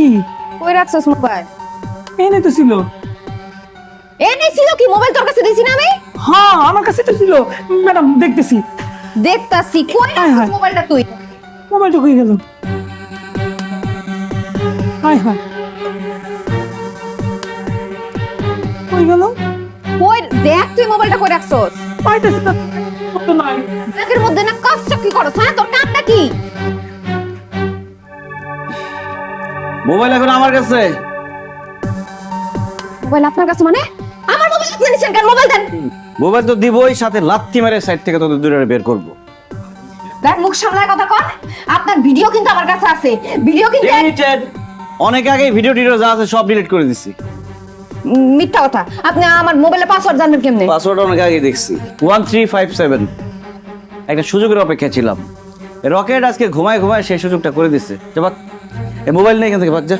কি কই রাখছস মোবাইল? এনে তো ছিল। এনে ছিল কি? মোবাইল তোর কাছে দিছি না আমি? হ্যাঁ আমার কাছে তো ছিল ম্যাডাম, দেখতেছি। দেখতাছি। কই হায় রাখছস হায়। মোবাইলটা তুই? মোবাইলটা কই গেল? হায় হায়, কই গেল? কই দেখ তুই মোবাইলটা কই রাখছস? পাইতেছি না তো, নাই। ব্যাগের মধ্যে না কাজটা কি করছ? হ্যাঁ তোর কামটা কি? মোবাইল এখন আমার কাছে। মোবাইল আপনার কাছে মানে? আমার মোবাইল আপনি নিছেন কেন? মোবাইল দেন। মোবাইল তো দিবই, সাথে লাথি মেরে সাইড থেকে তোদের দূরে বের করবো। দেখ মুখ সামলায় কথা কর। আপনার ভিডিও কিন্তু আমার কাছে আছে। ভিডিও কিন্তু ডিলিটেড। অনেক আগে ভিডিও টিডিও যা আছে সব ডিলিট করে দিছি। মিথ্যা কথা। আপনি আমার মোবাইলের পাসওয়ার্ড জানবেন কেমনে? পাসওয়ার্ড অনেক আগে দেখছি 1357। একটা সুযোগের অপেক্ষা ছিলাম। রকেট আজকে ঘুমায় ঘুমায় সেই সুযোগটা করে দিচ্ছে। এই মোবাইল নেই এখান থেকে বাদ যা।